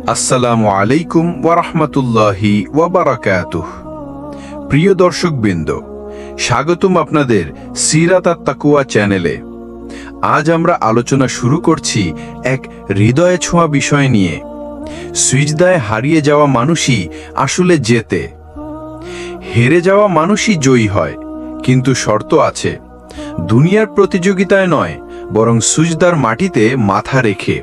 আসসালামু আলাইকুম ওয়া রাহমাতুল্লাহি ওয়া বারাকাতুহু। প্রিয় দর্শকবৃন্দ, স্বাগতম আপনাদের সিরাত আত-তাকওয়া চ্যানেলে। আজ আমরা আলোচনা শুরু করছি এক হৃদয়ে ছোঁয়া বিষয় নিয়ে। সিজদায় হারিয়ে যাওয়া মানুষই আসলে জেতে। হেরে যাওয়া মানুষই জয়ী হয়, কিন্তু শর্ত আছে। দুনিয়ার প্রতিযোগিতায় নয়, বরং সিজদার মাটিতে মাথা রেখে।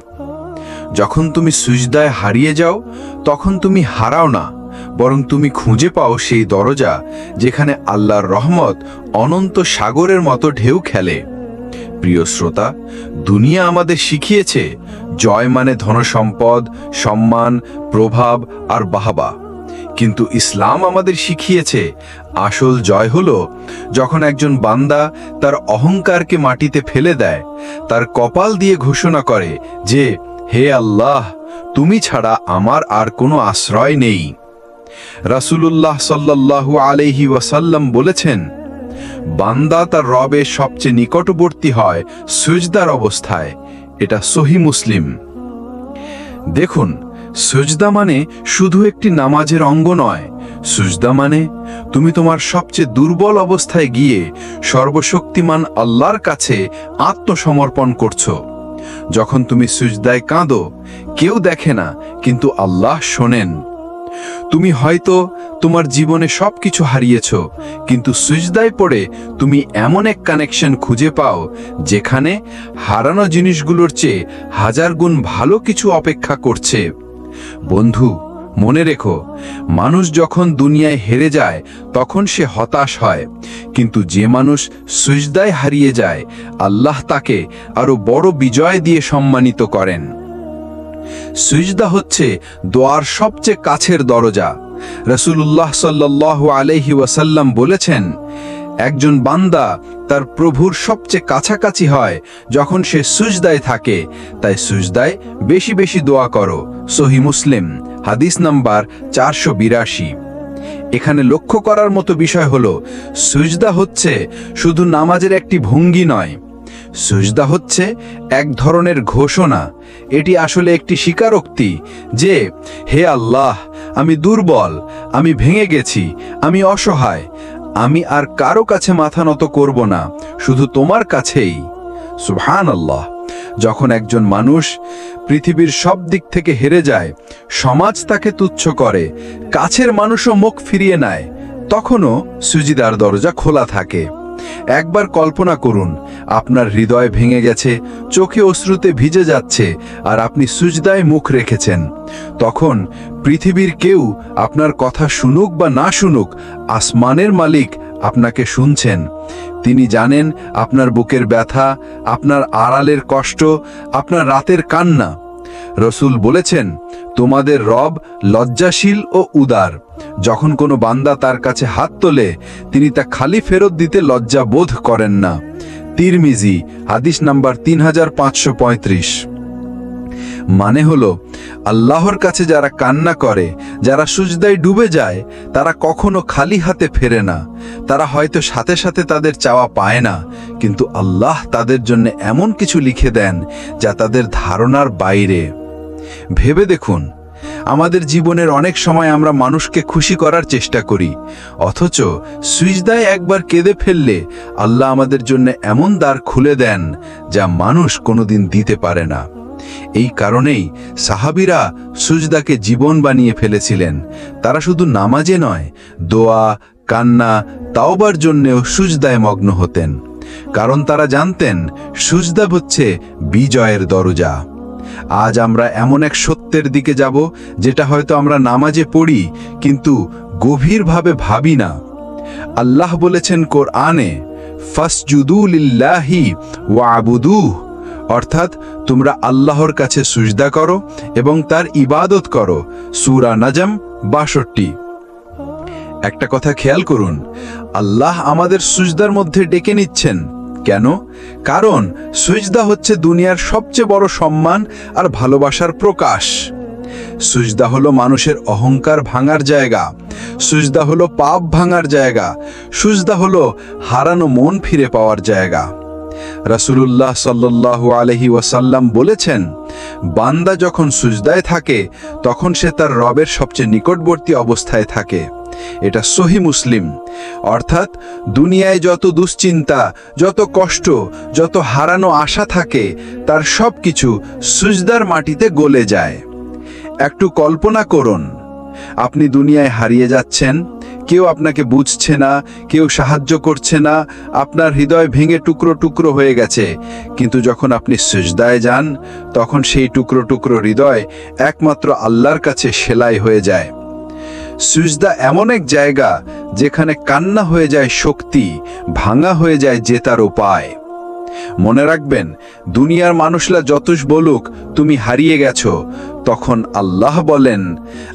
যখন তুমি সিজদায় হারিয়ে যাও, তখন তুমি হারাও না, বরং তুমি খুঁজে পাও সেই দরজা যেখানে আল্লাহর রহমত অনন্ত সাগরের মতো ঢেউ খেলে। প্রিয় শ্রোতা, দুনিয়া আমাদের শিখিয়েছে জয় মানে ধনসম্পদ, সম্মান, প্রভাব আর বাহবা। কিন্তু ইসলাম আমাদের শিখিয়েছে আসল জয় হলো যখন একজন বান্দা তার অহংকারকে মাটিতে ফেলে দেয়, তার কপাল দিয়ে ঘোষণা করে যে, হে আল্লাহ, তুমি ছাড়া আমার আর কোনো আশ্রয় নেই। রাসূলুল্লাহ সাল্লাল্লাহু আলাইহি ওয়াসাল্লাম বলেছেন, বান্দা তার রবের সবচেয়ে নিকটবর্তী হয় সিজদার অবস্থায়। এটা সহিহ মুসলিম। দেখুন, সিজদা মানে শুধু একটি নামাজের অঙ্গ নয়। সিজদা মানে তুমি তোমার সবচেয়ে দুর্বল অবস্থায় গিয়ে সর্বশক্তিমান আল্লাহর কাছে আত্মসমর্পণ করছো। যখন তুমি সিজদায় কাঁদো, কেউ দেখে না, কিন্তু আল্লাহ শোনেন। তুমি হয়তো তোমার জীবনে সবকিছু হারিয়েছ, কিন্তু সিজদায় পড়ে তুমি এমন এক কানেকশন খুঁজে পাও যেখানে হারানো জিনিসগুলোর চেয়ে হাজার গুণ ভালো কিছু অপেক্ষা করছে। বন্ধু, মনে রেখো, মানুষ যখন দুনিয়ায় হেরে যায় তখন সে হতাশ হয়, কিন্তু যে মানুষ সিজদায় হারিয়ে যায়, আল্লাহ তাকে আরো বড় বিজয় দিয়ে সম্মানিত করেন। সিজদা হচ্ছে দোয়ার সবচেয়ে কাছের দরজা। রাসূলুল্লাহ সাল্লাল্লাহু আলাইহি ওয়াসাল্লাম বলেছেন, একজন বান্দা তার প্রভুর সবচেয়ে কাছাকাছি হয় যখন সে সিজদায় থাকে। তাই সিজদায় বেশি বেশি দোয়া করো। সহিহ মুসলিম, হাদিস নাম্বার 482। এখানে লক্ষ্য করার মতো বিষয় হলো, সিজদা হচ্ছে শুধু নামাজের একটি ভঙ্গি নয়। সিজদা হচ্ছে এক ধরনের ঘোষণা। এটি আসলে একটি স্বীকারোক্তি যে, হে আল্লাহ, আমি দুর্বল, আমি ভেঙে গেছি, আমি অসহায়, আমি আর কারো কাছে মাথা নত করব না, শুধু তোমার কাছেই। সুবহানাল্লাহ। যখন একজন মানুষ পৃথিবীর সব দিক থেকে হেরে যায়, সমাজ তাকে তুচ্ছ করে, কাছের মানুষও মুখ ফিরিয়ে নেয়, তখনও সিজদার দরজা খোলা থাকে। একবার কল্পনা করুন, আপনার হৃদয় ভেঙে গেছে, চোখে অশ্রুতে ভিজে যাচ্ছে, আর আপনি সিজদায় মুখ রেখেছেন। তখন পৃথিবীর কেউ আপনার কথা শুনুক বা না শুনুক, আসমানের মালিক আপনাকে শুনছেন। তিনি জানেন আপনার বুকের ব্যথা, আপনার আড়ালের কষ্ট, আপনার রাতের কান্না। রসূল বলেছেন, তোমাদের রব লজ্জাশীল ও উদার। যখন কোনো বান্দা তার কাছে হাত তোলে, তিনি তা খালি ফেরত দিতে লজ্জা বোধ করেন না। তিরমিজি, হাদিস নাম্বার 3535। মানে হলো, আল্লাহর কাছে যারা কান্না করে, যারা সিজদায় ডুবে যায়, তারা কখনো খালি হাতে ফেরে না। তারা হয়তো সাথে সাথে তাদের চাওয়া পায় না, কিন্তু আল্লাহ তাদের জন্য এমন কিছু লিখে দেন যা তাদের ধারণার বাইরে। ভেবে দেখুন, আমাদের জীবনের অনেক সময় আমরা মানুষকে খুশি করার চেষ্টা করি, অথচ সিজদায় একবার কেঁদে ফেললে আল্লাহ আমাদের জন্য এমন দ্বার খুলে দেন যা মানুষ কোনোদিন দিতে পারে না। এই কারণেই সাহাবীরা সিজদাকে জীবন বানিয়ে ফেলেছিলেন। তারা শুধু নামাজে নয়, দোয়া, কান্না, তাওবার জন্যেও সিজদায় মগ্ন হতেন, কারণ তারা জানতেন সিজদা হচ্ছে বিজয়ের দরজা। আজ আমরা এমন এক সত্যের দিকে যাব যেটা হয়তো আমরা নামাজে পড়ি, কিন্তু গভীরভাবে ভাবি না। আল্লাহ বলেছেন কোরআনে, ফাসজুদু লিল্লাহি ওয়াবুদুহ, অর্থাৎ তোমরা আল্লাহর কাছে সিজদা করো এবং তার ইবাদত করো। সূরা নাজম 62। একটা কথা খেয়াল করুন, আল্লাহ আমাদের সিজদার মধ্যে ডেকে নিচ্ছেন। কেন? কারণ সিজদা হচ্ছে দুনিয়ার সবচেয়ে বড় সম্মান আর ভালোবাসার প্রকাশ। সিজদা হলো মানুষের অহংকার ভাঙার জায়গা, সিজদা হলো পাপ ভাঙার জায়গা, সিজদা হলো হারানো মন ফিরে পাওয়ার জায়গা। রাসূলুল্লাহ সাল্লাল্লাহু আলাইহি ওয়াসাল্লাম বলেছেন, বান্দা যখন সুজদায় থাকে তখন সে তার রবের সবচেয়ে নিকটবর্তী অবস্থায় থাকে। এটা সহিহ মুসলিম। অর্থাৎ দুনিয়ায় যত দুশ্চিন্তা, যত কষ্ট, যত হারানো আশা থাকে, তার সব কিছু সুজদার মাটিতে গলে যায়। একটু কল্পনা করুন, আপনি দুনিয়ায় হারিয়ে যাচ্ছেন, কেউ আপনাকে বুঝছে না, কেউ সাহায্য করছে না, আপনার হৃদয় ভেঙে টুকরো টুকরো হয়ে গেছে। কিন্তু যখন আপনি সিজদায় যান, তখন সেই টুকরো টুকরো হৃদয় একমাত্র আল্লাহর কাছে সেলাই হয়ে যায়। সিজদা এমন এক জায়গা যেখানে কান্না হয়ে যায় শক্তি, ভাঙা হয়ে যায় জেতার উপায়। মনে রাখবেন, দুনিয়ার মানুষরা যতই বলুক তুমি হারিয়ে গেছো, তখন আল্লাহ বলেন,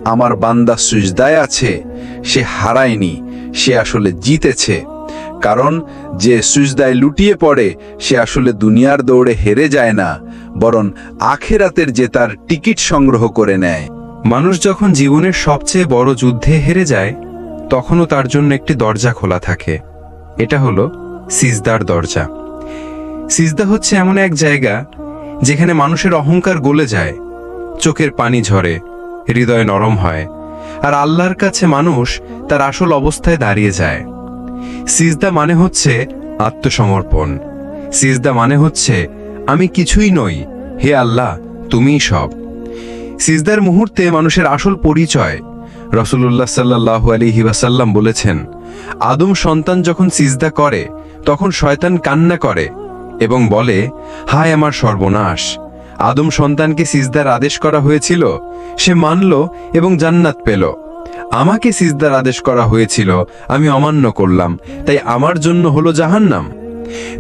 আমার বান্দা সিজদায় আছে, সে হারায়নি, সে আসলে জিতেছে। কারণ যে সিজদায় লুটিয়ে পড়ে সে আসলে দুনিয়ার দৌড়ে হেরে যায় না, বরং আখিরাতের জেতার টিকিট সংগ্রহ করে নেয়। মানুষ যখন জীবনের সবচেয়ে বড় যুদ্ধে হেরে যায়, তখনও তার জন্য একটি দরজা খোলা থাকে। এটা হলো সিজদার দরজা। সিজদা হচ্ছে এমন এক জায়গা যেখানে মানুষের অহংকার গলে যায়, চোখের পানি ঝরে, হৃদয় নরম হয়, আর আল্লাহর কাছে মানুষ তার আসল অবস্থায় দাঁড়িয়ে যায়। সিজদা মানে হচ্ছে আত্মসমর্পণ। সিজদা মানে হচ্ছে আমি কিছুই নই, হে আল্লাহ তুমিই সব। সিজদার মুহূর্তে মানুষের আসল পরিচয়। রাসূলুল্লাহ সাল্লাল্লাহু আলাইহি ওয়াসাল্লাম বলেছেন, আদম সন্তান যখন সিজদা করে তখন শয়তান কান্না করে এবং বলে, হায় আমার সর্বনাশ। আদম সন্তানকে সিজদার আদেশ করা হয়েছিল, সে মানল এবং জান্নাত পেল। আমাকে সিজদার আদেশ করা হয়েছিল, আমি অমান্য করলাম, তাই আমার জন্য হলো জাহান্নাম।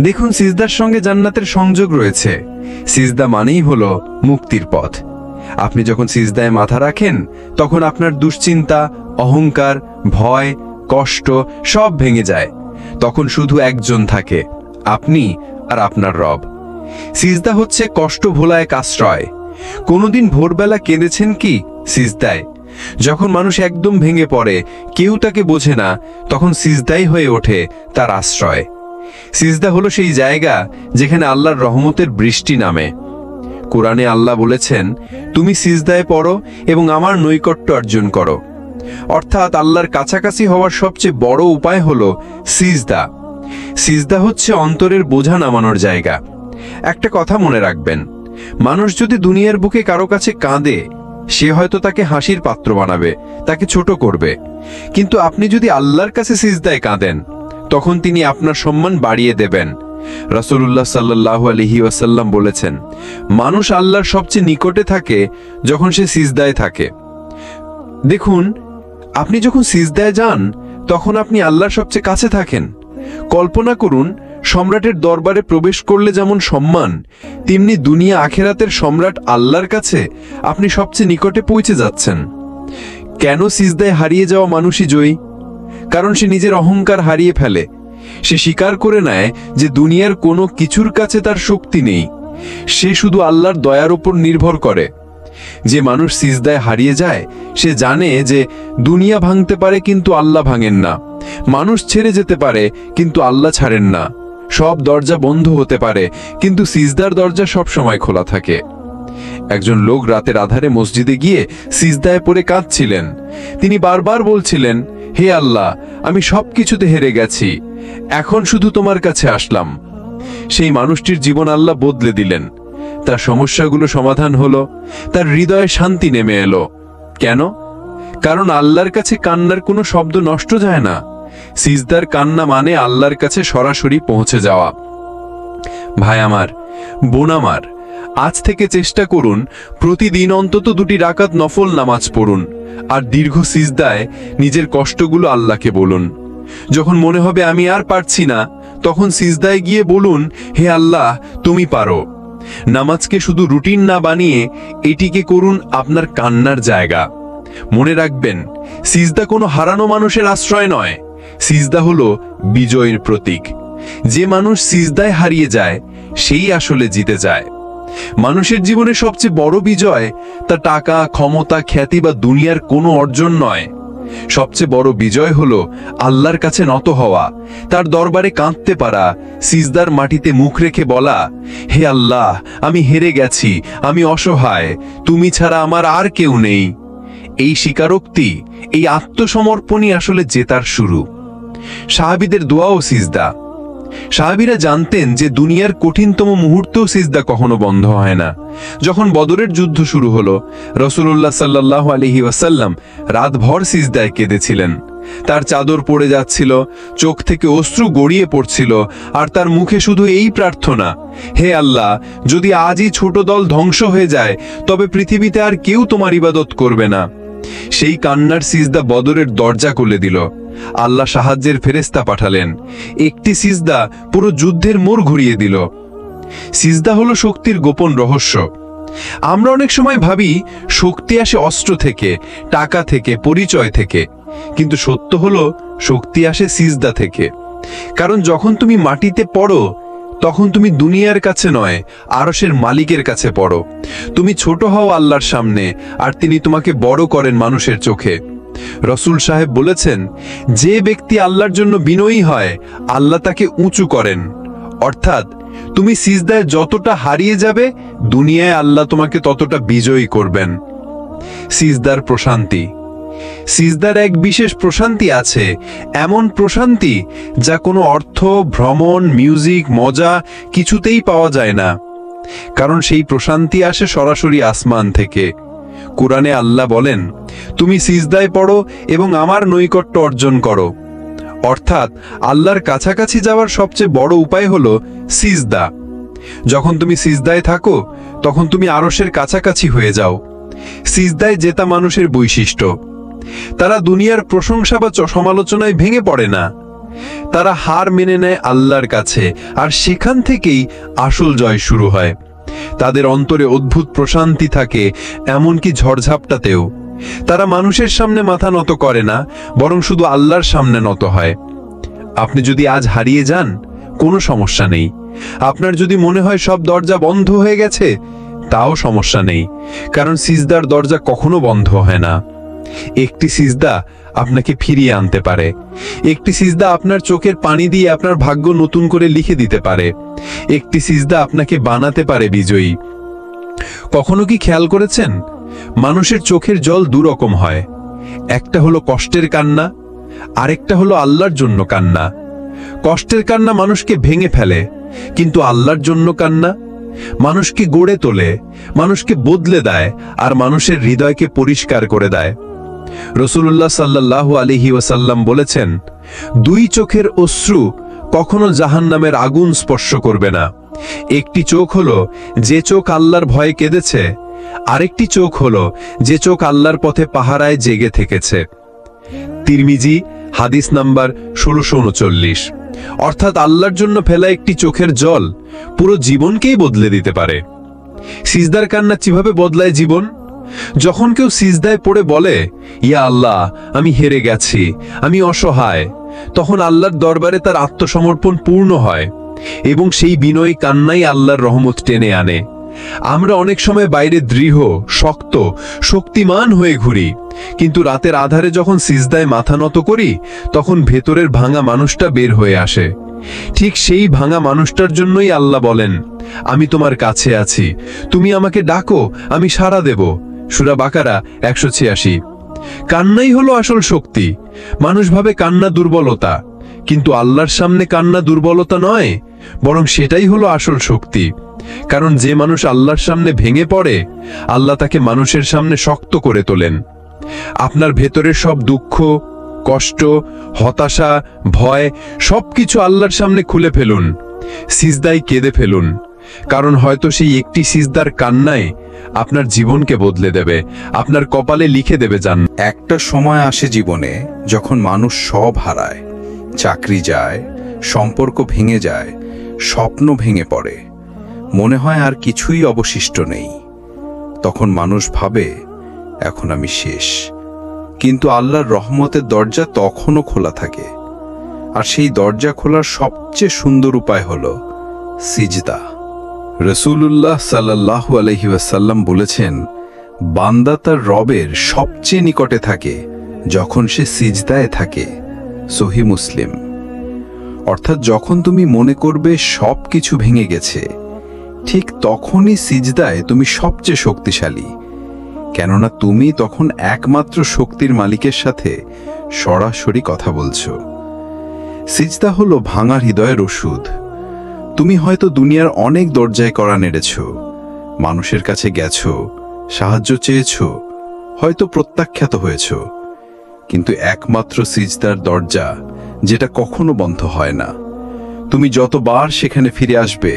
দেখুন, সিজদার সঙ্গে জান্নাতের সংযোগ রয়েছে। সিজদা মানেই হলো মুক্তির পথ। আপনি যখন সিজদায় মাথা রাখেন, তখন আপনার দুশ্চিন্তা, অহংকার, ভয়, কষ্ট সব ভেঙে যায়। তখন শুধু একজন থাকে, আপনি আর আপনার রব। সিজদা হচ্ছে কষ্ট ভোলা এক আশ্রয়। কোনোদিন ভোরবেলা কেঁদেছেন কি? সিজদায়। যখন মানুষ একদম ভেঙে পড়ে, কেউ তাকে বোঝে না, তখন সিজদাই হয়ে ওঠে তার আশ্রয়। সিজদা হলো সেই জায়গা যেখানে আল্লাহর রহমতের বৃষ্টি নামে। কোরআনে আল্লাহ বলেছেন, তুমি সিজদায় পড়ো এবং আমার নৈকট্য অর্জন করো। অর্থাৎ আল্লাহর কাছাকাছি হওয়ার সবচেয়ে বড় উপায় হলো সিজদা। সিজদা হচ্ছে অন্তরের বোঝা নামানোর জায়গা। একটা কথা মনে রাখবেন, মানুষ যদি দুনিয়ার বুকে কারো কাছে কাঁদে, সে হয়তো তাকে হাসির পাত্র বানাবে, তাকে ছোট করবে। কিন্তু আপনি যদি আল্লাহর কাছে সিজদায় কাঁদেন, তখন তিনি আপনার সম্মান বাড়িয়ে দেবেন। রাসূলুল্লাহ সাল্লাল্লাহু আলাইহি ওয়াসাল্লাম বলেছেন, মানুষ আল্লাহর সবচেয়ে নিকটে থাকে যখন সে সিজদায় থাকে। দেখুন, আপনি যখন সিজদায় যান, তখন আপনি আল্লাহর সবচেয়ে কাছে থাকেন। কল্পনা করুন, সম্রাটের দরবারে প্রবেশ করলে যেমন সম্মান, তেমনি দুনিয়া আখেরাতের সম্রাট আল্লাহর কাছে আপনি সবচেয়ে নিকটে পৌঁছে যাচ্ছেন। কেন সিজদায় হারিয়ে যাওয়া মানুষই জয়ী? কারণ সে নিজের অহংকার হারিয়ে ফেলে। সে স্বীকার করে নেয় যে দুনিয়ার কোনো কিছুর কাছে তার শক্তি নেই, সে শুধু আল্লাহর দয়ার উপর নির্ভর করে। যে মানুষ সিজদায় হারিয়ে যায়, সে জানে যে দুনিয়া ভাঙতে পারে কিন্তু আল্লাহ ভাঙেন না, মানুষ ছেড়ে যেতে পারে কিন্তু আল্লাহ ছাড়েন না, সব দরজা বন্ধ হতে পারে কিন্তু সিজদার দরজা সব সময় খোলা থাকে। একজন লোক রাতের আধারে মসজিদে গিয়ে সিজদায় পড়ে কাঁদছিলেন। তিনি বারবার বলছিলেন, হে আল্লাহ, আমি সবকিছুতে হেরে গেছি, এখন শুধু তোমার কাছে আসলাম। সেই মানুষটির জীবন আল্লাহ বদলে দিলেন। তার সমস্যাগুলো সমাধান হলো, তার হৃদয়ে শান্তি নেমে এলো। কেন? কারণ আল্লাহর কাছে কান্নার কোনো শব্দ নষ্ট যায় না। সিজদার কান্না মানে আল্লাহর কাছে সরাসরি পৌঁছে যাওয়া। ভাই আমার, বোন আমার, আজ থেকে চেষ্টা করুন প্রতিদিন অন্তত 2 রাকাত নফল নামাজ পড়ুন, আর দীর্ঘ সিজদায় নিজের কষ্টগুলো আল্লাহকে বলুন। যখন মনে হবে আমি আর পারছি না, তখন সিজদায় গিয়ে বলুন, হে আল্লাহ তুমি পারো। নামাজকে শুধু রুটিন না বানিয়ে এটিকে করুন আপনার কান্নার জায়গা। মনে রাখবেন, সিজদা কোনো হারানো মানুষের আশ্রয় নয়, সিজদা হলো বিজয়ের প্রতীক। যে মানুষ সিজদায় হারিয়ে যায়, সেই আসলে জিতে যায়। মানুষের জীবনে সবচেয়ে বড় বিজয় তা টাকা, ক্ষমতা, খ্যাতি বা দুনিয়ার কোনো অর্জন নয়। সবচেয়ে বড় বিজয় হলো আল্লাহর কাছে নত হওয়া, তার দরবারে কাঁদতে পারা, সিজদার মাটিতে মুখ রেখে বলা, হে আল্লাহ, আমি হেরে গেছি, আমি অসহায়, তুমি ছাড়া আমার আর কেউ নেই। এই স্বীকারোক্তি, এই আত্মসমর্পণই আসলে জেতার শুরু। সাহাবীদের দোয়া ও সিজদা। সাহাবীরা জানতেন যে দুনিয়ার কঠিনতম মুহূর্তেও সিজদা কখনো বন্ধ হয় না। যখন বদরের যুদ্ধ শুরু হলো, রাসূলুল্লাহ সাল্লাল্লাহু আলাইহি ওয়াসাল্লাম রাতভর সিজদায় কেঁদেছিলেন। তার চাদর পড়ে যাচ্ছিল, চোখ থেকে অশ্রু গড়িয়ে পড়ছিল, আর তার মুখে শুধু এই প্রার্থনা, হে আল্লাহ, যদি আজই ছোট দল ধ্বংস হয়ে যায়, তবে পৃথিবীতে আর কেউ তোমার ইবাদত করবে না। সেই কান্নার সিজদা বদরের দরজা খুলে দিল। আল্লাহ সাহায্যের ফেরেশতা পাঠালেন। একটি সিজদা পুরো যুদ্ধের মোড় ঘুরিয়ে দিল। সিজদা হলো শক্তির গোপন রহস্য। আমরা অনেক সময় ভাবি শক্তি আসে অস্ত্র থেকে, টাকা থেকে, পরিচয় থেকে, কিন্তু সত্য হলো শক্তি আসে সিজদা থেকে। কারণ যখন তুমি মাটিতে পড়ো, তখন তুমি দুনিয়ার কাছে নয়, আরশের মালিকের কাছে পড়ো। তুমি ছোট হও আল্লাহর সামনে, আর তিনি তোমাকে বড় করেন মানুষের চোখে। রসুল সাহেব বলেছেন, যে ব্যক্তি আল্লাহর জন্য বিনয়ী হয়, আল্লাহ তাকে উঁচু করেন। অর্থাৎ তুমি সিজদায় যতটা হারিয়ে যাবে, দুনিয়ায় আল্লাহ তোমাকে ততটা বিজয়ী করবেন। সিজদার প্রশান্তি। সিজদার এক বিশেষ প্রশান্তি আছে, এমন প্রশান্তি যা কোনো অর্থ, ভ্রমণ, মিউজিক, মজা কিছুতেই পাওয়া যায় না। কারণ সেই প্রশান্তি আসে সরাসরি আসমান থেকে। কোরআনে আল্লাহ বলেন, তুমি সিজদায় পড়ো এবং আমার নৈকট্য অর্জন করো। অর্থাৎ আল্লাহর কাছাকাছি যাওয়ার সবচেয়ে বড় উপায় হলো সিজদা। যখন তুমি সিজদায় থাকো, তখন তুমি আরশের কাছাকাছি হয়ে যাও। সিজদায় জেতা মানুষের বৈশিষ্ট্য, তারা দুনিয়ার প্রশংসা বা সমালোচনায় ভেঙে পড়ে না। তারা হার মেনে নেয় আল্লাহর কাছে, আর সেখান থেকেই আসল জয় শুরু হয়। তাদের অন্তরে অদ্ভুত প্রশান্তি থাকে, এমনকি ঝড়ঝাপটাতেও। তারা মানুষের সামনে মাথা নত করে না, বরং শুধু আল্লাহর সামনে নত হয়। আপনি যদি আজ হারিয়ে যান, কোনো সমস্যা নেই। আপনার যদি মনে হয় সব দরজা বন্ধ হয়ে গেছে, তাও সমস্যা নেই, কারণ সিজদার দরজা কখনো বন্ধ হয় না। একটি সিজদা আপনাকে ফিরিয়ে আনতে পারে। একটি সিজদা আপনার চোখের পানি দিয়ে আপনার ভাগ্য নতুন করে লিখে দিতে পারে। একটি সিজদা আপনাকে বানাতে পারে বিজয়ী। কখনো কি খেয়াল করেছেন, মানুষের চোখের জল দুরকম হয়। একটা হলো কষ্টের কান্না, আরেকটা হলো আল্লাহর জন্য কান্না। কষ্টের কান্না মানুষকে ভেঙে ফেলে, কিন্তু আল্লাহর জন্য কান্না মানুষকে গড়ে তোলে, মানুষকে বদলে দেয়, আর মানুষের হৃদয়কে পরিষ্কার করে দেয়। রাসূলুল্লাহ সাল্লাল্লাহু আলাইহি ওয়াসাল্লাম বলেছেন, দুই চোখের অশ্রু কখনো জাহান্নামের আগুন স্পর্শ করবে না। একটি চোখ হলো যে চোখ আল্লাহর ভয়ে কেঁদেছে, আরেকটি চোখ হলো যে চোখ আল্লাহর পথে পাহারায় জেগে থেকেছে। তিরমিজি, হাদিস নাম্বার 1639। অর্থাৎ আল্লাহর জন্য ফেলা একটি চোখের জল পুরো জীবনকেই বদলে দিতে পারে। সিজদার কান্না কিভাবে বদলায় জীবন? যখন কেউ সিজদায় পড়ে বলে, ইয়া আল্লাহ, আমি হেরে গেছি, আমি অসহায়, তখন আল্লাহর দরবারে তার আত্মসমর্পণ পূর্ণ হয়, এবং সেই বিনয়ী কান্নাই আল্লাহর রহমত টেনে আনে। আমরা অনেক সময় বাইরে দৃঢ়, শক্ত, শক্তিমান হয়ে ঘুরি, কিন্তু রাতের আধারে যখন সিজদায় মাথা নত করি, তখন ভেতরের ভাঙা মানুষটা বের হয়ে আসে। ঠিক সেই ভাঙা মানুষটার জন্যই আল্লাহ বলেন, আমি তোমার কাছে আছি, তুমি আমাকে ডাকো, আমি সাড়া দেব। সূরা বাকারা 186। কান্নাই হলো আসল শক্তি। মানুষ ভাবে কান্না দুর্বলতা, কিন্তু আল্লাহর সামনে কান্না দুর্বলতা নয়, বরং সেটাই হলো আসল শক্তি। কারণ যে মানুষ আল্লাহর সামনে ভেঙে পড়ে, আল্লাহ তাকে মানুষের সামনে শক্ত করে তোলেন। আপনার ভেতরের সব দুঃখ, কষ্ট, হতাশা, ভয় সবকিছু আল্লাহর সামনে খুলে ফেলুন, সিজদায় কেঁদে ফেলুন। কারণ হয়তো সেই একটি সিজদার কান্নায় আপনার জীবনকে বদলে দেবে, আপনার কপালে লিখে দেবে জান্নাত। একটা সময় আসে জীবনে যখন মানুষ সব হারায়, চাকরি যায়, সম্পর্ক ভেঙে যায়, স্বপ্ন ভেঙে পড়ে, মনে হয় আর কিছুই অবশিষ্ট নেই। তখন মানুষ ভাবে, এখন আমি শেষ। কিন্তু আল্লাহর রহমতের দরজা তখনও খোলা থাকে, আর সেই দরজা খোলার সবচেয়ে সুন্দর উপায় হলো সিজদা। রাসূলুল্লাহ সাল্লাল্লাহু আলাইহি ওয়াসাল্লাম বলেছেন, বান্দা তার রবের সবচেয়ে নিকটে থাকে যখন সে সিজদায় থাকে। সহিহ মুসলিম। অর্থাৎ যখন তুমি মনে করবে সব কিছু ভেঙে গেছে, ঠিক তখনই সিজদায় তুমি সবচেয়ে শক্তিশালী, কেননা তুমি তখন একমাত্র শক্তির মালিকের সাথে সরাসরি কথা বলছো। সিজদা হলো ভাঙা হৃদয়ের ওষুধ। তুমি হয়তো দুনিয়ার অনেক দরজায় কড়া নেড়েছ, মানুষের কাছে গেছো, সাহায্য চেয়েছ, হয়তো প্রত্যাখ্যাত হয়েছ, কিন্তু একমাত্র সিজদার দরজা যেটা কখনো বন্ধ হয় না। তুমি যতবার সেখানে ফিরে আসবে,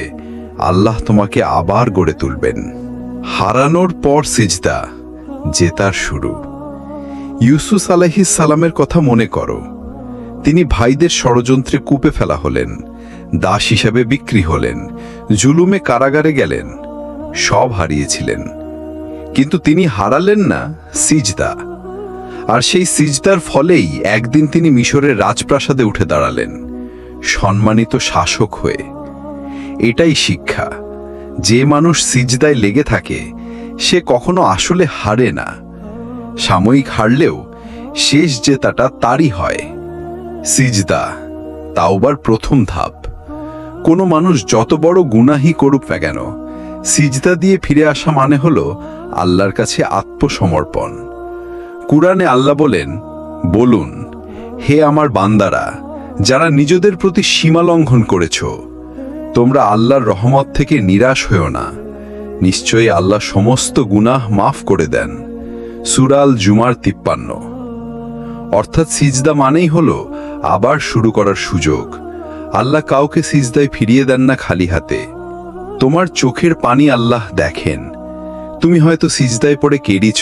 আল্লাহ তোমাকে আবার গড়ে তুলবেন। হারানোর পর সিজদা, জেতার শুরু। ইউসুফ আলাইহিস সালামের কথা মনে করো। তিনি ভাইদের ষড়যন্ত্রে কূপে ফেলা হলেন, দাস হিসাবে বিক্রি হলেন, জুলুমে কারাগারে গেলেন, সব হারিয়েছিলেন, কিন্তু তিনি হারালেন না সিজদা। আর সেই সিজদার ফলেই একদিন তিনি মিশরের রাজপ্রাসাদে উঠে দাঁড়ালেন, সম্মানিত শাসক হয়ে। এটাই শিক্ষা, যে মানুষ সিজদায় লেগে থাকে সে কখনো আসলে হারে না। সাময়িক হারলেও শেষ জেতাটা তারই হয়। সিজদা, তাওবার প্রথম ধাপ। কোনো মানুষ যত বড় গুনাহই করুক না কেন, সিজদা দিয়ে ফিরে আসা মানে হলো আল্লাহর কাছে আত্মসমর্পণ। কুরআনে আল্লাহ বলেন, বলুন, হে আমার বান্দারা যারা নিজেদের প্রতি সীমা লঙ্ঘন করেছ, তোমরা আল্লাহর রহমত থেকে নিরাশ হও না। নিশ্চয়ই আল্লাহ সমস্ত গুনাহ মাফ করে দেন। সূরা আল জুমার 53। অর্থাৎ সিজদা মানেই হলো আবার শুরু করার সুযোগ। আল্লাহ কাউকে সিজদায় ফিরিয়ে দেন না খালি হাতে। তোমার চোখের পানি আল্লাহ দেখেন। তুমি হয়তো সিজদায় পড়ে কেঁদেছ,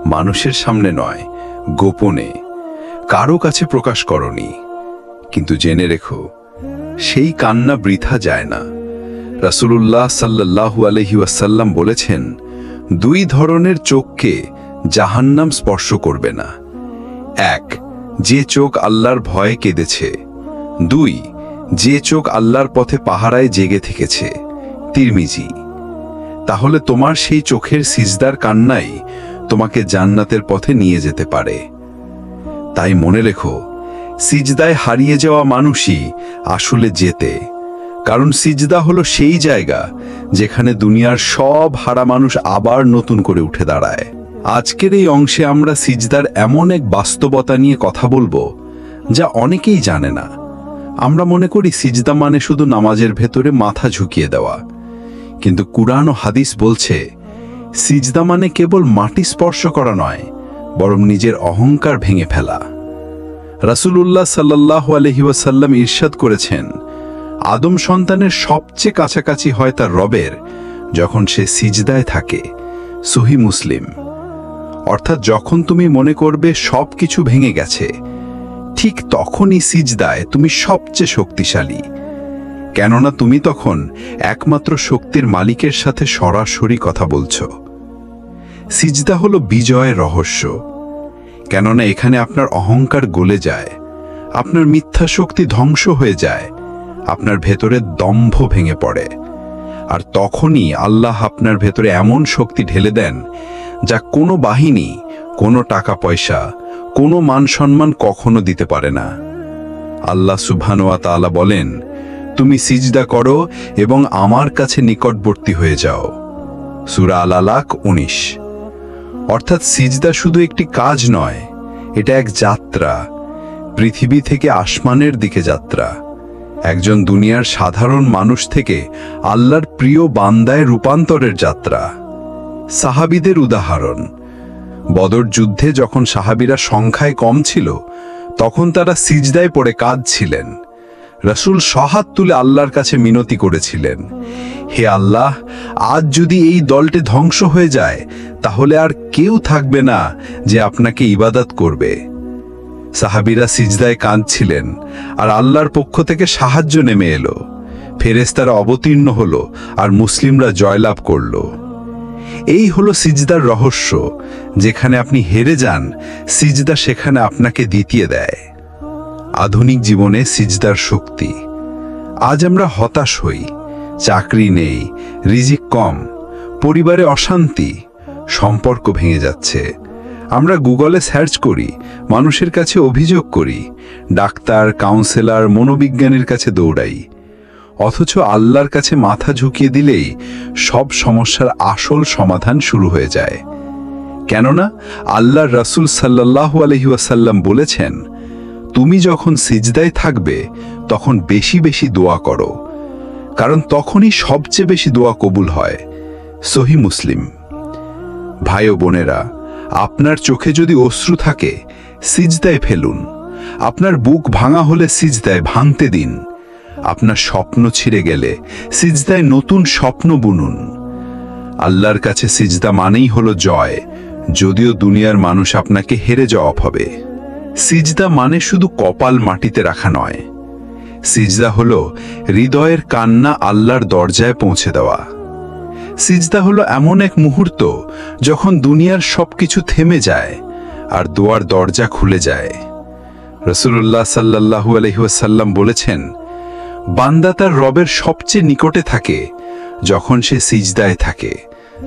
মানুষের সামনে নয়, গোপনে, কারো কাছে প্রকাশ করনি, কিন্তু জেনে রেখো সেই কান্না বৃথা যায় না। রাসূলুল্লাহ সাল্লাল্লাহু আলাইহি ওয়াসাল্লাম বলেছেন, দুই ধরনের চোখকে জাহান্নাম স্পর্শ করবে না। এক, যে চোখ আল্লাহর ভয়ে কেঁদেছে। দুই, যে চোখ আল্লাহর পথে পাহারায় জেগে থেকেছে। তিরমিজি। তাহলে তোমার সেই চোখের সিজদার কান্নাই তোমাকে জান্নাতের পথে নিয়ে যেতে পারে। তাই মনে রেখো, সিজদায় হারিয়ে যাওয়া মানুষই আসলে জেতে। কারণ সিজদা হলো সেই জায়গা যেখানে দুনিয়ার সব হারা মানুষ আবার নতুন করে উঠে দাঁড়ায়। আজকের এই অংশে আমরা সিজদার এমন এক বাস্তবতা নিয়ে কথা বলবো যা অনেকেই জানে না। আমরা মনে করি সিজদা মানে শুধু নামাজের ভেতরে মাথা ঝুঁকিয়ে দেওয়া, কিন্তু কুরআন ও হাদিস বলছে সিজদা মানে কেবল মাটি স্পর্শ করা নয়, বরং নিজের অহংকার ভেঙে ফেলা। রাসূলুল্লাহ সাল্লাল্লাহু আলাইহি ওয়াসাল্লাম ইরশাদ করেছেন, আদম সন্তানের সবচেয়ে কাছাকাছি হয় তার রবের যখন সে সিজদায় থাকে। সহিহ মুসলিম। অর্থাৎ যখন তুমি মনে করবে সবকিছু ভেঙে গেছে, ঠিক তখনই সিজদায় তুমি সবচেয়ে শক্তিশালী, কেননা তুমি তখন একমাত্র শক্তির মালিকের সাথে সরাসরি কথা বলছো। সিজদা হলো বিজয়ের রহস্য, কেননা এখানে আপনার অহংকার গলে যায়, আপনার মিথ্যা শক্তি ধ্বংস হয়ে যায়, আপনার ভেতরে দম্ভ ভেঙে পড়ে। আর তখনই আল্লাহ আপনার ভেতরে এমন শক্তি ঢেলে দেন যা কোনো বাহিনী, কোনো টাকা পয়সা, কোনো মান সম্মান কখনো দিতে পারে না। আল্লাহ সুবহানাহু ওয়া তাআলা বলেন, তুমি সিজদা করো এবং আমার কাছে নিকটবর্তী হয়ে যাও। সূরা আল আলাক 19। অর্থাৎ সিজদা শুধু একটি কাজ নয়, এটা এক যাত্রা, পৃথিবী থেকে আসমানের দিকে যাত্রা। একজন দুনিয়ার সাধারণ মানুষ থেকে আল্লাহর প্রিয় বান্দায় রূপান্তরের যাত্রা। সাহাবীদের উদাহরণ। বদর যুদ্ধে যখন সাহাবীরা সংখ্যায় কম ছিল, তখন তারা সিজদায় পড়ে কাঁদছিলেন। রাসূল সহাত তুলে আল্লাহর কাছে মিনতি করেছিলেন, হে আল্লাহ, আজ যদি এই দলটি ধ্বংস হয়ে যায় তাহলে আর কেউ থাকবে না যে আপনাকে ইবাদত করবে। সাহাবীরা সিজদায় কাঁদছিলেন আর আল্লাহর পক্ষ থেকে সাহায্য নেমে এলো। ফেরেশতারা অবতীর্ণ হলো আর মুসলিমরা জয়লাভ করল। এই হলো সিজদার রহস্য। যেখানে আপনি হেরে যান, সিজদা সেখানে আপনাকে দ্বিতীয় দেয়। আধুনিক জীবনে সিজদার শক্তি। আজ আমরা হতাশ হই, চাকরি নেই, রিজিক কম, পরিবারে অশান্তি, সম্পর্ক ভেঙে যাচ্ছে, আমরা গুগলে সার্চ করি, মানুষের কাছে অভিযোগ করি, ডাক্তার, কাউন্সেলর, মনোবিজ্ঞানীর কাছে দৌড়াই। অথচ আল্লাহর কাছে মাথা ঝুঁকিয়ে দিলেই সব সমস্যার আসল সমাধান শুরু হয়ে যায়। কেননা আল্লাহর রাসূল সাল্লাল্লাহু আলাইহি ওয়াসাল্লাম বলেছেন, তুমি যখন সিজদায় থাকবে তখন বেশি বেশি দোয়া করো, কারণ তখনই সবচেয়ে বেশি দোয়া কবুল হয়। সহিহ মুসলিম। ভাই ও বোনেরা, আপনার চোখে যদি অশ্রু থাকে সিজদায় ফেলুন, আপনার বুক ভাঙা হলে সিজদায় ভাঙতে দিন, আপনার স্বপ্ন ছিঁড়ে গেলে সিজদায় নতুন স্বপ্ন বুনুন। আল্লাহর কাছে সিজদা মানেই হলো জয়, যদিও দুনিয়ার মানুষ আপনাকে হেরে যাওয়া হবে। সিজদা মানে শুধু কপাল মাটিতে রাখা নয়, সিজদা হলো হৃদয়ের কান্না আল্লাহর দরজায় পৌঁছে দেওয়া। সিজদা হলো এমন এক মুহূর্ত যখন দুনিয়ার সবকিছু থেমে যায় আর দোয়ার দরজা খুলে যায়। রাসূলুল্লাহ সাল্লাল্লাহু আলাইহি ওয়াসাল্লাম বলেছেন, বান্দা তার রবের সবচেয়ে নিকটে থাকে যখন সে সিজদায় থাকে।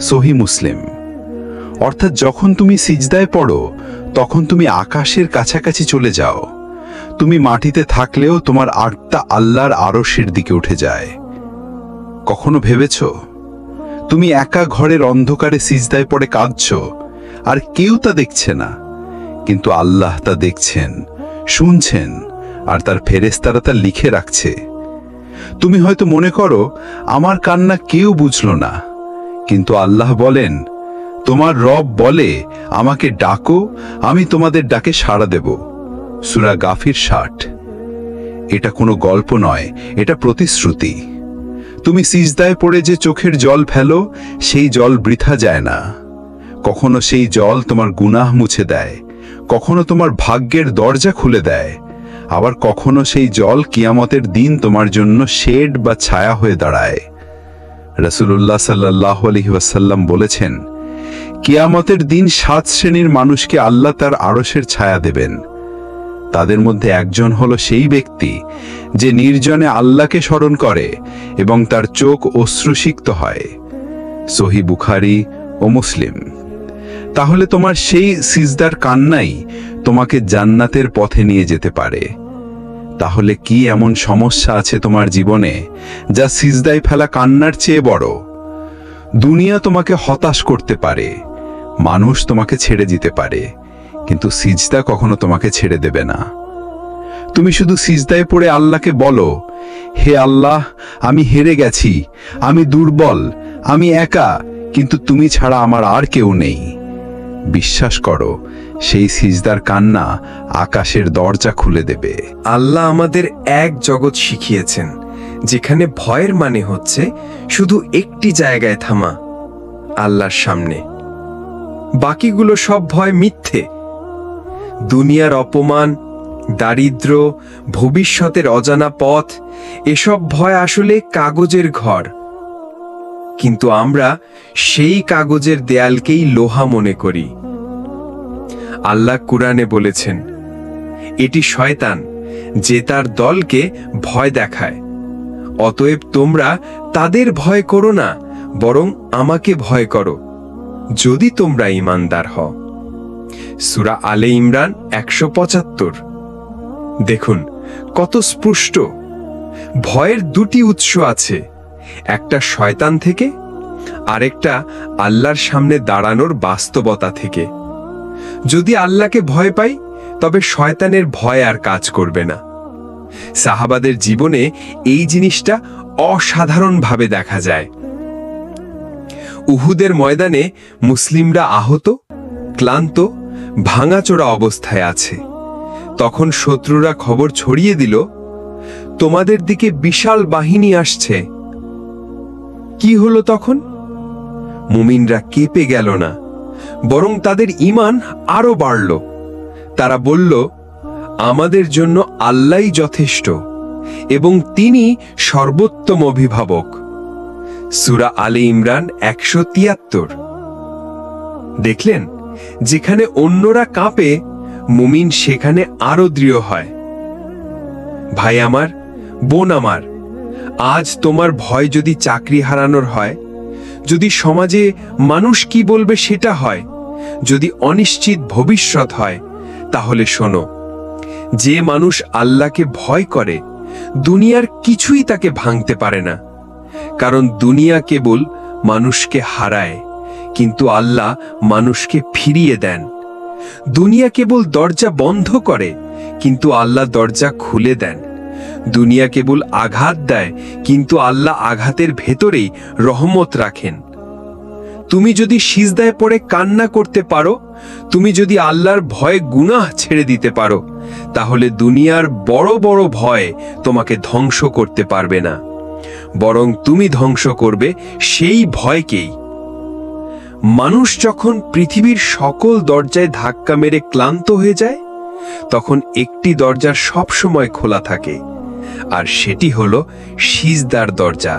সহিহ মুসলিম। অর্থাৎ যখন তুমি সিজদায় পড়ো তখন তুমি আকাশের কাছাকাছি চলে যাও। তুমি মাটিতে থাকলেও তোমার আত্মা আল্লাহর আরশের দিকে উঠে যায়। কখনো ভেবেছো তুমি একা ঘরের অন্ধকারে সিজদায় পড়ে কাঁদছো, আর কেউ তা দেখছে না, কিন্তু আল্লাহ তা দেখছেন, শুনছেন, আর তার ফেরেশতারা তা লিখে রাখছে। তুমি হয়তো মনে করো আমার কান্না কেউ বুঝলো না, কিন্তু আল্লাহ বলেন, তোমার রব বলে আমাকে ডাকো, আমি তোমাদের ডাকে সাড়া দেব। সূরা গাফির 60। এটা কোনো গল্প নয়, এটা প্রতিশ্রুতি। তুমি সিজদায় পড়ে যে চোখের জল ফেলো, সেই জল বৃথা যায় না। কখনো সেই জল তোমার গুনাহ মুছে দেয়, কখনো তোমার ভাগ্যের দরজা খুলে দেয়, আবার কখনো সেই জল কিয়ামতের দিন তোমার জন্য শেড বা ছায়া হয়ে দাঁড়ায়। রাসূলুল্লাহ সাল্লাল্লাহু আলাইহি ওয়াসাল্লাম বলেছেন, কিয়ামতের দিন 7 শ্রেণীর মানুষকে আল্লাহ তার আরশের ছায়া দেবেন। তাদের মধ্যে একজন হলো সেই ব্যক্তি যে নির্জনে আল্লাহকে স্মরণ করে এবং তার চোখ অশ্রুসিক্ত হয়। সহিহ বুখারী ও মুসলিম। তাহলে তোমার সেই সিজদার কান্নাই তোমাকে জান্নাতের পথে নিয়ে যেতে পারে। তাহলে কি এমন সমস্যা আছে তোমার জীবনে যা সিজদায় ফেলা কান্নার চেয়ে বড়? দুনিয়া তোমাকে হতাশ করতে পারে, মানুষ তোমাকে ছেড়ে দিতে পারে, কিন্তু সিজদা কখনো তোমাকে ছেড়ে দেবে না। তুমি শুধু সিজদায় পড়ে আল্লাহকে বলো, হে আল্লাহ, আমি হেরে গেছি, আমি দুর্বল, আমি একা, কিন্তু তুমি ছাড়া আমার আর কেউ নেই। বিশ্বাস করো, সেই সিজদার কান্না আকাশের দরজা খুলে দেবে। আল্লাহ আমাদের এক জগৎ শিখিয়েছেন যেখানে ভয়ের মানে হচ্ছে শুধু একটি জায়গায় থামা, আল্লাহর সামনে। বাকিগুলো সব ভয় মিথ্যে। দুনিয়ার অপমান, দারিদ্র, ভবিষ্যতের অজানা পথ, এসব ভয় আসলে কাগজের ঘর। কিন্তু আমরা সেই কাগজের দেয়ালকেই লোহা মনে করি। আল্লাহ কুরআনে বলেছেন, এটি শয়তান যে তার দলকে ভয় দেখায়। অতএব তোমরা তাদের ভয় করো না, বরং আমাকে ভয় করো, যদি তোমরা ঈমানদার হও। সূরা আলে ইমরান 175। দেখুন কত স্পষ্ট। ভয়ের দুটি উৎস আছে, একটা শয়তান থেকে, আরেকটা আল্লাহর সামনে দাঁড়ানোর বাস্তবতা থেকে। যদি আল্লাহকে ভয় পাই তবে শয়তানের ভয় আর কাজ করবে না। সাহাবাদের জীবনে এই জিনিসটা অসাধারণভাবে দেখা যায়। উহুদের ময়দানে মুসলিমরা আহত, ক্লান্ত, ভাঙাচোরা অবস্থায় আছে। তখন শত্রুরা খবর ছড়িয়ে দিল, তোমাদের দিকে বিশাল বাহিনী আসছে। কি হলো তখন? মুমিনরা কেঁপে গেল না, বরং তাদের ঈমান আরো বাড়ল। তারা বলল, আমাদের জন্য আল্লাহই যথেষ্ট এবং তিনি সর্বোত্তম অভিভাবক। সূরা আলে ইমরান 173। দেখলেন, যেখানে অন্যরা কাঁপে, মুমিন সেখানে আরো দৃঢ় হয়। ভাই আমার, বোন আমার, আজ তোমার ভয় যদি চাকরি হারানোর হয়, যদি সমাজে মানুষ কি বলবে সেটা হয়, যদি অনিশ্চিত ভবিষ্যৎ হয়, তাহলে শোনো, যে মানুষ আল্লাহকে ভয় করে দুনিয়ার কিছুই তাকে ভাঙতে পারে না। কারণ দুনিয়া কেবল মানুষকে হারায়, কিন্তু আল্লাহ মানুষকে ফিরিয়ে দেন। দুনিয়া কেবল দরজা বন্ধ করে, কিন্তু আল্লাহ দরজা খুলে দেন। দুনিয়া কেবল আঘাত দেয়, কিন্তু আল্লাহ আঘাতের ভেতরেই রহমত রাখেন। তুমি যদি সিজদায় পড়ে কান্না করতে পারো, তুমি যদি আল্লাহর ভয়ে গুনাহ ছেড়ে দিতে পারো, তাহলে দুনিয়ার বড় বড় ভয় তোমাকে ধ্বংস করতে পারবে না, বরং তুমি ধ্বংস করবে সেই ভয়কেই। মানুষ যখন পৃথিবীর সকল দরজায় ধাক্কা মেরে ক্লান্ত হয়ে যায়, তখন একটি দরজা সব সময় খোলা থাকে, আর সেটি হলো সিজদার দরজা।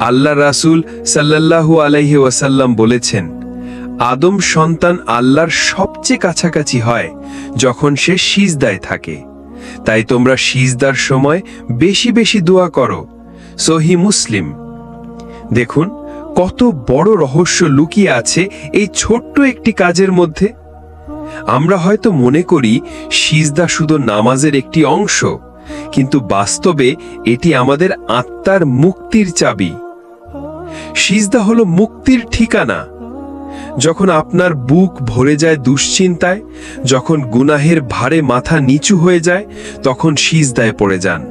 আল্লাহ রাসূল সাল্লাল্লাহু আলাইহি ওয়াসাল্লাম বলেছেন, আদম সন্তান আল্লাহর সবচেয়ে কাছাকাছি হয় যখন সে সিজদায় থাকে। তাই তোমরা সিজদার সময় বেশি বেশি দোয়া করো। সহিহ মুসলিম। দেখুন কত বড় রহস্য লুকিয়ে আছে এই ছোট্ট একটি কাজের মধ্যে। আমরা হয়তো মনে করি সিজদা শুধু নামাজের একটি অংশ, কিন্তু বাস্তবে এটি আমাদের আত্মার মুক্তির চাবি। সিজদা হলো মুক্তির ঠিকানা। যখন আপনার বুক ভরে যায় দুশ্চিন্তায়, যখন গুনাহের ভারে মাথা নিচু হয়ে যায়, তখন সিজদায় পড়ে যান।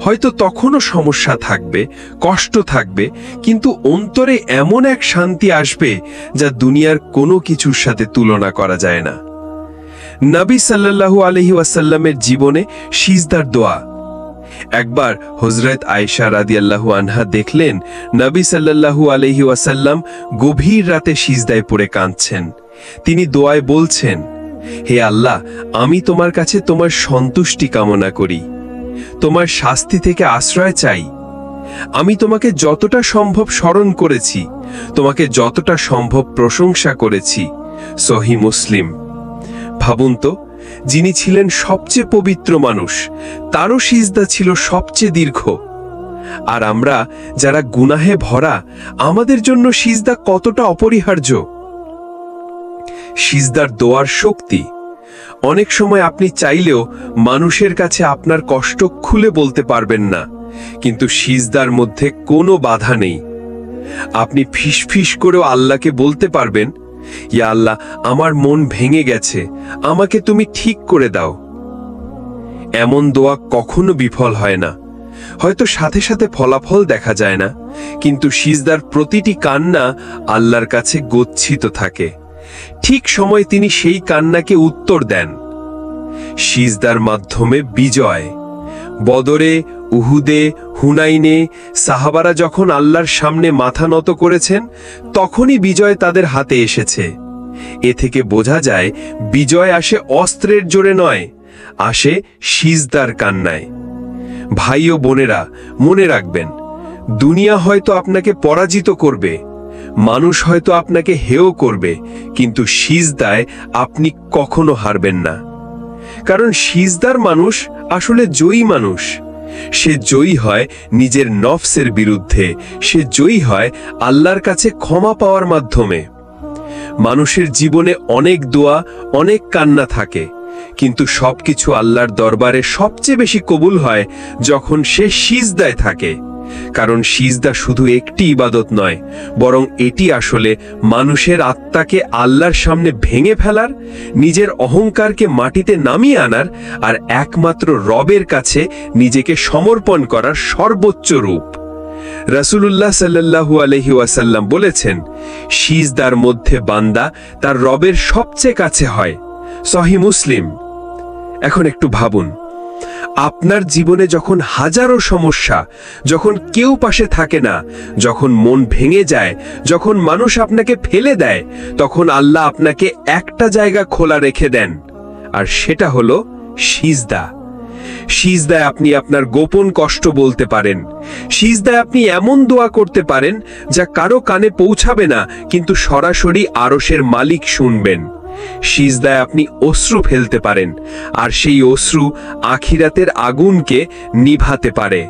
হয়তো তখনও সমস্যা থাকবে, কষ্ট থাকবে, কিন্তু অন্তরে এমন এক শান্তি আসবে যা দুনিয়ার কোনো কিছুর সাথে তুলনা করা যায় না। নবী সাল্লাল্লাহু আলাইহি ওয়াসাল্লামের জীবনে সিজদার দোয়া। একবার হযরত আয়েশা রাদিয়াল্লাহু আনহা দেখলেন নবী সাল্লাল্লাহু আলাইহি ওয়াসাল্লাম গভীর রাতে সিজদায় পড়ে কাঁদছেন। তিনি দোয়ায় বলছেন, হে আল্লাহ, আমি তোমার কাছে তোমার সন্তুষ্টি কামনা করি, তোমার শাস্তি থেকে আশ্রয় চাই। আমি তোমাকে যতটা সম্ভব স্মরণ করেছি, তোমাকে যতটা সম্ভব প্রশংসা করেছি। সহিহ মুসলিম। ভাবুন তো, যিনি ছিলেন সবচেয়ে পবিত্র মানুষ, তারও সিজদা ছিল সবচেয়ে দীর্ঘ। আর আমরা যারা গুনাহে ভরা, আমাদের জন্য সিজদা কতটা অপরিহার্য। সিজদার দোয়ার শক্তি। অনেক সময় আপনি চাইলেও মানুষের কাছে আপনার কষ্ট খুলে বলতে পারবেন না, কিন্তু সিজদার মধ্যে কোনো বাধা নেই। আপনি ফিসফিস করেও আল্লাহকে বলতে পারবেন, ইয়া আল্লাহ, আমার মন ভেঙে গেছে, আমাকে তুমি ঠিক করে দাও। এমন দোয়া কখনো বিফল হয় না। হয়তো সাথে সাথে ফলাফল দেখা যায় না, কিন্তু সিজদার প্রতিটি কান্না আল্লাহর কাছে গচ্ছিত থাকে। ঠিক সময় তিনি সেই কান্নাকে উত্তর দেন। সিজদার মাধ্যমে বিজয়। বদরে, উহুদে, হুনাইনে সাহাবারা যখন আল্লাহর সামনে মাথা নত করেছেন, তখনই বিজয় তাদের হাতে এসেছে। এ থেকে বোঝা যায় বিজয় আসে অস্ত্রের জোরে নয়, আসে সিজদার কান্নায়। ভাই ও বোনেরা, মনে রাখবেন, দুনিয়া হয়তো আপনাকে পরাজিত করবে, মানুষ হয়তো আপনাকে হেয় করবে, কিন্তু সিজদায় আপনি কখনো হারবেন না। কারণ সিজদার মানুষ আসলে জয়ী মানুষ। সে জয়ী হয় নিজের নফসের বিরুদ্ধে, সে জয়ী হয় আল্লাহর কাছে ক্ষমা পাওয়ার মাধ্যমে। মানুষের জীবনে অনেক দোয়া, অনেক কান্না থাকে, কিন্তু সবকিছু আল্লাহর দরবারে সবচেয়ে বেশি কবুল হয় যখন সে সিজদায় থাকে। কারণ সিজদা শুধু একটি ইবাদত নয়, বরং এটি আসলে মানুষের আত্মাকে আল্লাহর সামনে ভেঙে ফেলার, নিজের অহংকারকে মাটিতে নামিয়ে আনার, আর একমাত্র রবের কাছে নিজেকে সমর্পণ করার সর্বোচ্চ রূপ। রাসূলুল্লাহ সাল্লাল্লাহু আলাইহি ওয়াসাল্লাম বলেছেন, সিজদার মধ্যে বান্দা তার রবের সবচেয়ে কাছে হয়। সহিহ মুসলিম। এখন একটু ভাবুন, আপনার জীবনে যখন হাজারো সমস্যা, যখন কেউ পাশে থাকে না, যখন মন ভেঙে যায়, যখন মানুষ আপনাকে ফেলে দেয়, তখন আল্লাহ আপনাকে একটা জায়গা খোলা রেখে দেন, আর সেটা হলো সিজদা। সিজদায় আপনি আপনার গোপন কষ্ট বলতে পারেন। সিজদায় আপনি এমন দোয়া করতে পারেন যা কারো কানে পৌঁছাবে না, কিন্তু সরাসরি আরশের মালিক শুনবেন। সিজদায় আপনি অশ্রু ফেলতে পারেন, আর সেই অশ্রু আখিরাতের আগুনকে নিভাতে পারে।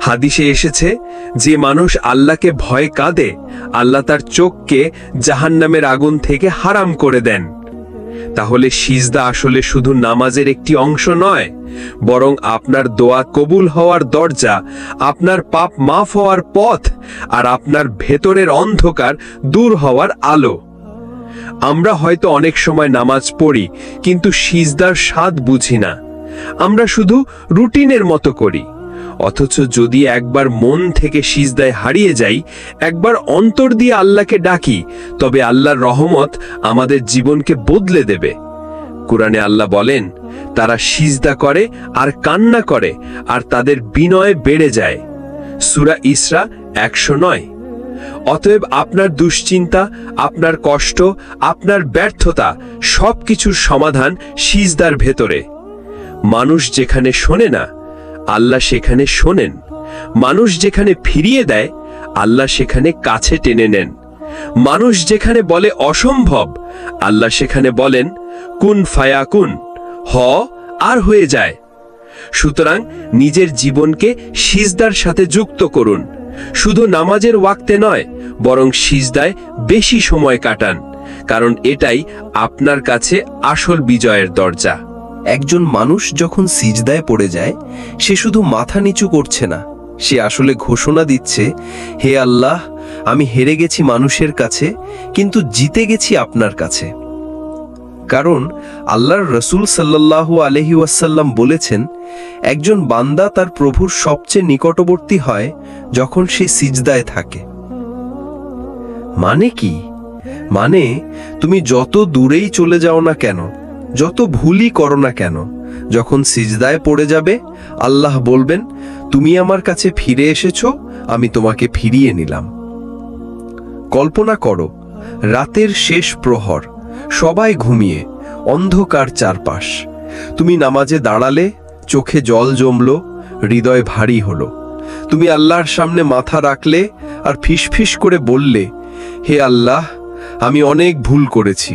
হাদিসে এসেছে, যে মানুষ আল্লাহকে ভয় কাঁদে, আল্লাহ তার চোখকে জাহান্নামের আগুন থেকে হারাম করে দেন। তাহলে সিজদা আসলে শুধু নামাজের একটি অংশ নয়, বরং আপনার দোয়া কবুল হওয়ার দরজা, আপনার পাপ মাফ হওয়ার পথ, আর আপনার ভেতরের অন্ধকার দূর হওয়ার আলো। আমরা হয়তো অনেক সময় নামাজ পড়ি, কিন্তু সিজদার স্বাদ বুঝি না। আমরা শুধু রুটিনের মতো করি। অথচ যদি একবার মন থেকে সিজদায় হারিয়ে যাই, একবার অন্তর দিয়ে আল্লাহকে ডাকি, তবে আল্লাহর রহমত আমাদের জীবনকে বদলে দেবে। কুরআনে আল্লাহ বলেন, তারা সিজদা করে আর কান্না করে, আর তাদের বিনয় বেড়ে যায়। সূরা ইসরা 109। অতএব আপনার দুশ্চিন্তা, আপনার কষ্ট, আপনার ব্যর্থতা, সবকিছুর সমাধান সিজদার ভেতরে। মানুষ যেখানে শোনে না, আল্লাহ সেখানে শোনেন। মানুষ যেখানে ফিরিয়ে দেয়, আল্লাহ সেখানে কাছে টেনে নেন। মানুষ যেখানে বলে অসম্ভব, আল্লাহ সেখানে বলেন কুন ফায়াকুন, হ আর হয়ে যায়। সুতরাং নিজের জীবনকে সিজদার সাথে যুক্ত করুন। শুধু নামাজের ওয়াক্তে নয়, বরং সিজদায় বেশি সময় কাটান, কারণ এটাই আপনার কাছে আসল বিজয়ের দরজা। একজন মানুষ যখন সিজদায় পড়ে যায়, সে শুধু মাথা নিচু করছে না, সে আসলে ঘোষণা দিচ্ছে, হে আল্লাহ, আমি হেরে গেছি মানুষের কাছে, কিন্তু জিতে গেছি আপনার কাছে। কারণ আল্লাহর রাসূল সাল্লাল্লাহু আলাইহি ওয়াসাল্লাম বলেছেন, একজন বান্দা তার প্রভুর সবচেয়ে নিকটবর্তী হয় যখন সে সিজদায় থাকে। মানে কি? মানে তুমি যত দূরেই চলে যাও না কেন, যত ভুলই করো না কেন, যখন সিজদায় পড়ে যাবে, আল্লাহ বলবেন, তুমি আমার কাছে ফিরে এসেছো, আমি তোমাকে ফিরিয়ে নিলাম। কল্পনা করো, রাতের শেষ প্রহর, সবাই ঘুমিয়ে, অন্ধকার চারপাশ। তুমি নামাজে দাঁড়ালে, চোখে জল জমলো, হৃদয় ভারী হলো। তুমি আল্লাহর সামনে মাথা রাখলে আর ফিসফিস করে বললে, হে আল্লাহ, আমি অনেক ভুল করেছি,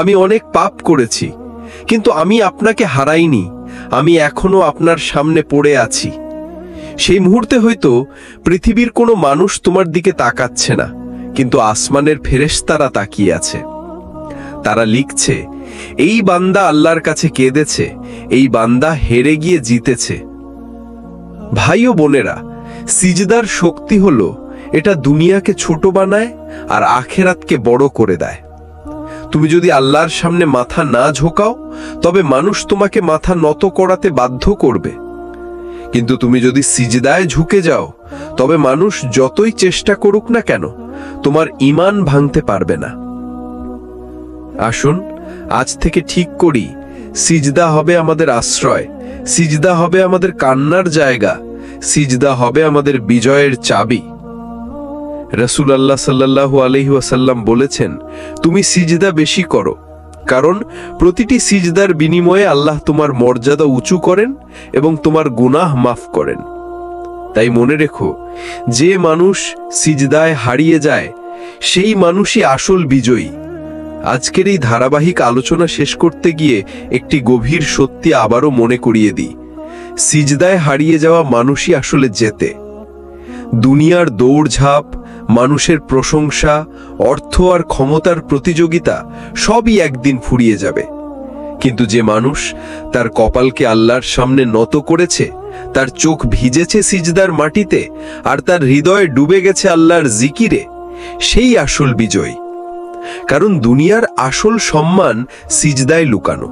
আমি অনেক পাপ করেছি, কিন্তু আমি আপনাকে হারাইনি, আমি এখনো আপনার সামনে পড়ে আছি। সেই মুহূর্তে হয়তো পৃথিবীর কোনো মানুষ তোমার দিকে তাকাচ্ছে না, কিন্তু আসমানের ফেরেশতারা তাকিয়ে আছে। তারা লিখছে, এই বান্দা আল্লাহর কাছে কেঁদেছে, এই বান্দা হেরে গিয়ে জিতেছে। ভাই ও বোনেরা, সিজদার শক্তি হলো, এটা দুনিয়াকে ছোট বানায় আর আখেরাতকে বড় করে দেয়। তুমি যদি আল্লাহর সামনে মাথা না ঝোঁকাও, তবে মানুষ তোমাকে মাথা নত করাতে বাধ্য করবে। কিন্তু তুমি যদি সিজদায় ঝুঁকে যাও, তবে মানুষ যতই চেষ্টা করুক না কেন, তোমার ঈমান ভাঙতে পারবে না। আসুন আজ থেকে ঠিক করি, সিজদা হবে আমাদের আশ্রয়, সিজদা হবে আমাদের কান্নার জায়গা, সিজদা হবে আমাদের বিজয়ের চাবি। রাসূলুল্লাহ সাল্লাল্লাহু আলাইহি ওয়াসাল্লাম বলেছেন, তুমি সিজদা বেশি করো, কারণ প্রতিটি সিজদার বিনিময়ে আল্লাহ তোমার মর্যাদা উঁচু করেন এবং তোমার গুনাহ মাফ করেন। তাই মনে রেখো, যে মানুষ সিজদায় হারিয়ে যায়, সেই মানুষই আসল বিজয়ী। আজকের এই ধারাবাহিক আলোচনা শেষ করতে গিয়ে একটি গভীর সত্যি আবারও মনে করিয়ে দিই, সিজদায় হারিয়ে যাওয়া মানুষই আসলে জেতে। দুনিয়ার দৌড়ঝাঁপ, মানুষের প্রশংসা, অর্থ আর ক্ষমতার প্রতিযোগিতা সবই একদিন ফুরিয়ে যাবে, কিন্তু যে মানুষ তার কপালকে আল্লাহর সামনে নত করেছে, তার চোখ ভিজেছে সিজদার মাটিতে, আর তার হৃদয় ডুবে গেছে আল্লাহর জিকিরে, সেই আসল বিজয়ী। কারণ দুনিয়ার আসল সম্মান সিজদায় লুকানো।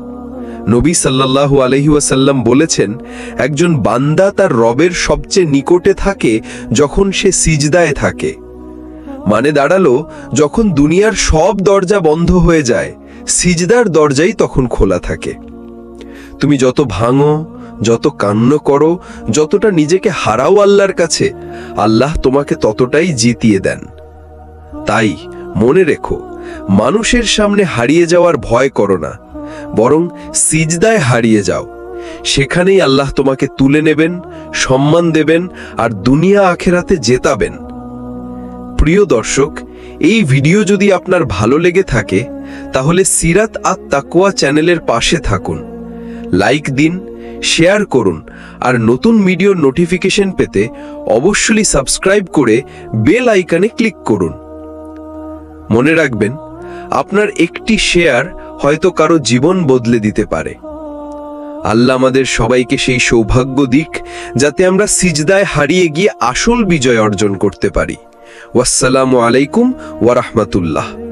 নবী সাল্লাল্লাহু আলাইহি ওয়াসাল্লাম বলেছেন, একজন বান্দা তার রবের সবচেয়ে নিকটে থাকে যখন সে সিজদায় থাকে। মানে দাঁড়ালো, যখন দুনিয়ার সব দরজা বন্ধ হয়ে যায়, সিজদার দরজাই তখন খোলা থাকে। তুমি যত ভাঙো, যত কান্না করো, যতটা নিজেকে হারাও আল্লাহর কাছে, আল্লাহ তোমাকে ততটাই জিতিয়ে দেন। তাই মনে রেখো, মানুষের সামনে হারিয়ে যাওয়ার ভয় করো না, বরং সিজদায় হারিয়ে যাও। সেখানেই আল্লাহ তোমাকে তুলে নেবেন, সম্মান দেবেন আর দুনিয়া আখেরাতে জেতাবেন। প্রিয় দর্শক, এই ভিডিও যদি আপনার ভালো লেগে থাকে, তাহলে সিরাত আত তাকওয়া চ্যানেলের পাশে থাকুন, লাইক দিন, শেয়ার করুন আর নতুন ভিডিওর নোটিফিকেশন পেতে অবশ্যই সাবস্ক্রাইব করে বেল আইকনে ক্লিক করুন। মনে রাখবেন, আপনার একটি শেয়ার হয়তো কারো জীবন বদলে দিতে পারে। আল্লাহ আমাদের সবাইকে সেই সৌভাগ্য দিক যাতে আমরা সিজদায় হারিয়ে গিয়ে আসল বিজয় অর্জন করতে পারি। ওয়াসসালামু আলাইকুম ওয়া রাহমাতুল্লাহ।